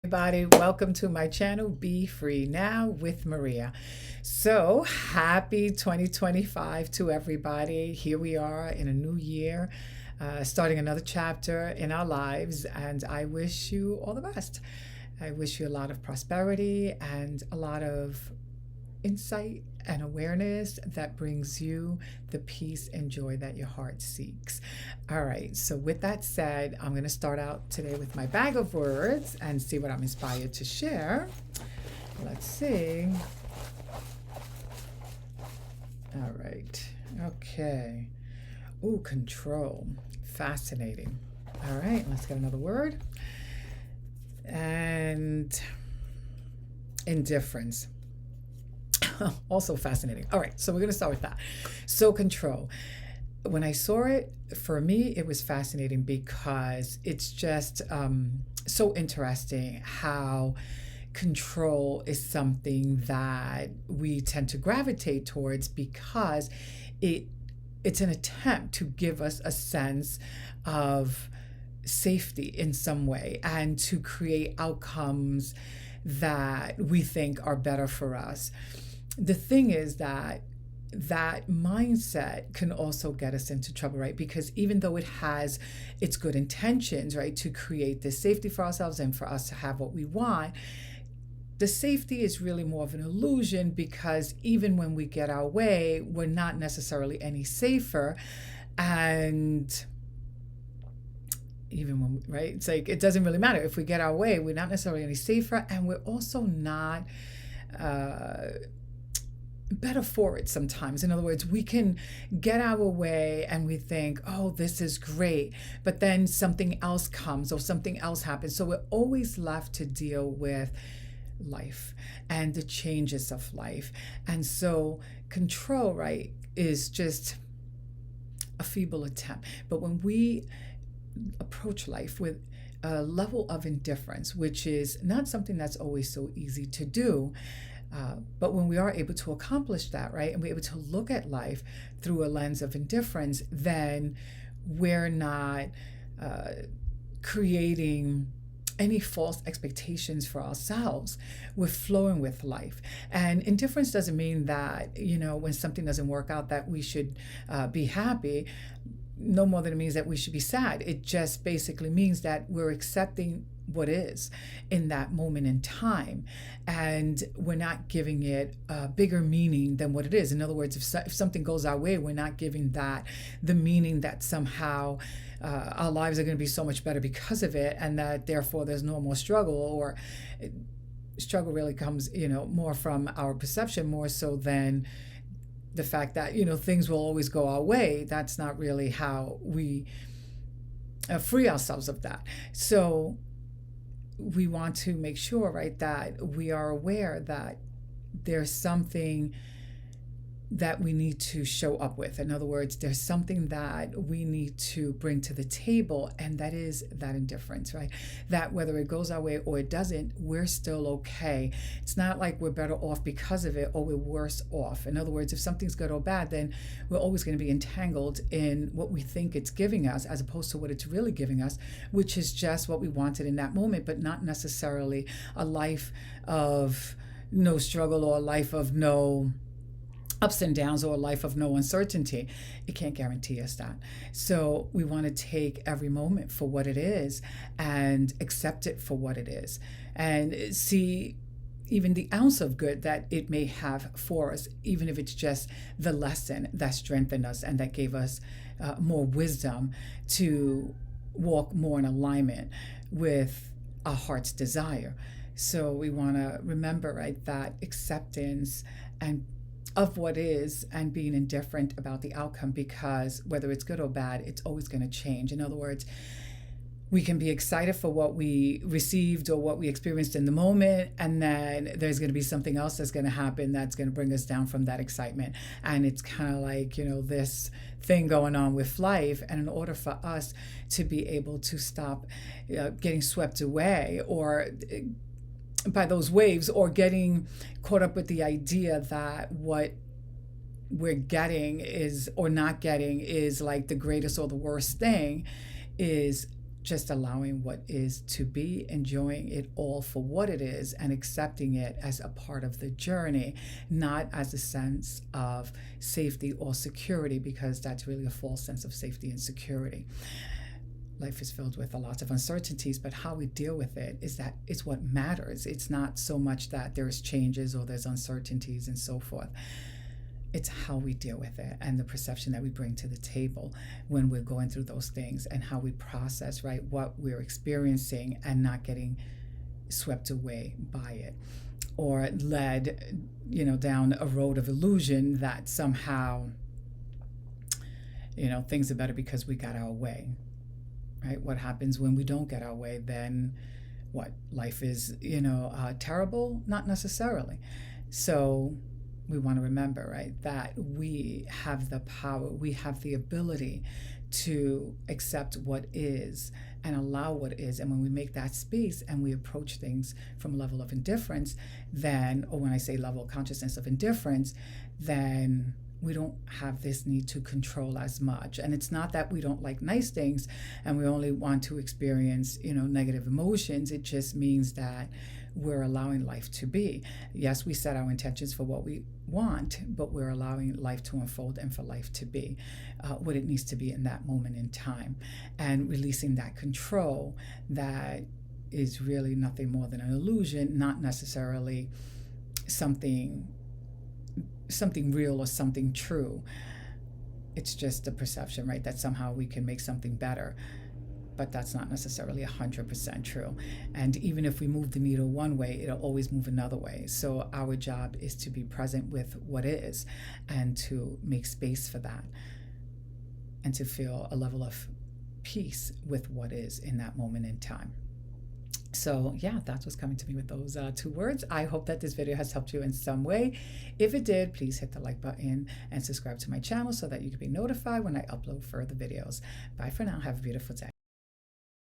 Everybody, welcome to my channel, Be Free Now with Maria. So happy 2025 to everybody. Here we are in a new year, starting another chapter in our lives, and I wish you all the best. I wish you a lot of prosperity and a lot of insight and awareness that brings you the peace and joy that your heart seeks. All right, so with that said, I'm going to start out today with my bag of words and see what I'm inspired to share. Let's see. All right, okay. Ooh, control. Fascinating. All right, let's get another word. And indifference. Also fascinating. All right, so we're going to start with that. So control. When I saw it, for me, it was fascinating because it's just so interesting how control is something that we tend to gravitate towards because it's an attempt to give us a sense of safety in some way and to create outcomes that we think are better for us. The thing is that mindset can also get us into trouble, right? Because even though it has its good intentions, right, to create this safety for ourselves and for us to have what we want, the safety is really more of an illusion because even when we get our way, we're not necessarily any safer. And even when, right, it's like it doesn't really matter. If we get our way, we're not necessarily any safer, and we're also not better for it sometimes. In other words, we can get our way and we think, oh, this is great, but then something else comes or something else happens. So we're always left to deal with life and the changes of life. And so control, right, is just a feeble attempt. But when we approach life with a level of indifference, which is not something that's always so easy to do, but when we are able to accomplish that, right, and we're able to look at life through a lens of indifference, then we're not creating any false expectations for ourselves. We're flowing with life. And indifference doesn't mean that, when something doesn't work out that we should be happy, no more than it means that we should be sad. It just basically means that we're accepting what is in that moment in time, and we're not giving it a bigger meaning than what it is. In other words, if something goes our way, we're not giving that the meaning that somehow our lives are going to be so much better because of it, and that therefore there's no more struggle, or struggle really comes more from our perception more so than the fact that things will always go our way. That's not really how we free ourselves of that. So we want to make sure, right, that we are aware that there's something that we need to show up with. In other words, there's something that we need to bring to the table, and that is that indifference, right? That whether it goes our way or it doesn't, we're still okay. It's not like we're better off because of it or we're worse off. In other words, if something's good or bad, then we're always going to be entangled in what we think it's giving us as opposed to what it's really giving us, which is just what we wanted in that moment, but not necessarily a life of no struggle or a life of no ups and downs or a life of no uncertainty. It can't guarantee us that. So we want to take every moment for what it is and accept it for what it is, and see even the ounce of good that it may have for us, even if it's just the lesson that strengthened us and that gave us more wisdom to walk more in alignment with our heart's desire. So we want to remember, right, that acceptance and of what is, and being indifferent about the outcome, because whether it's good or bad, it's always going to change. In other words, we can be excited for what we received or what we experienced in the moment, and then there's going to be something else that's going to happen that's going to bring us down from that excitement. And it's kind of like, this thing going on with life. And in order for us to be able to stop getting swept away or by those waves, or getting caught up with the idea that what we're getting is, or not getting, is like the greatest or the worst thing, is just allowing what is to be, enjoying it all for what it is, and accepting it as a part of the journey, not as a sense of safety or security, because that's really a false sense of safety and security. Life is filled with a lot of uncertainties, but how we deal with it is what matters. It's not so much that there's changes or there's uncertainties and so forth. It's how we deal with it and the perception that we bring to the table when we're going through those things, and how we process, right, what we're experiencing and not getting swept away by it or led, down a road of illusion that somehow, things are better because we got our way, right? What happens when we don't get our way? Then what? Life is, terrible? Not necessarily. So we want to remember, right, that we have the power, we have the ability to accept what is and allow what is. And when we make that space and we approach things from a level of indifference, then, or when I say level of consciousness of indifference, then we don't have this need to control as much. And it's not that we don't like nice things and we only want to experience, negative emotions. It just means that we're allowing life to be. Yes, we set our intentions for what we want, but we're allowing life to unfold and for life to be what it needs to be in that moment in time, and releasing that control that is really nothing more than an illusion, not necessarily something real or something true. It's just a perception, right, that somehow we can make something better. But that's not necessarily 100% true. And even if we move the needle one way, it'll always move another way. So our job is to be present with what is and to make space for that and to feel a level of peace with what is in that moment in time. So yeah, that's what's coming to me with those 2 words. I hope that this video has helped you in some way. If it did, please hit the like button and subscribe to my channel so that you can be notified when I upload further videos. Bye for now. Have a beautiful day.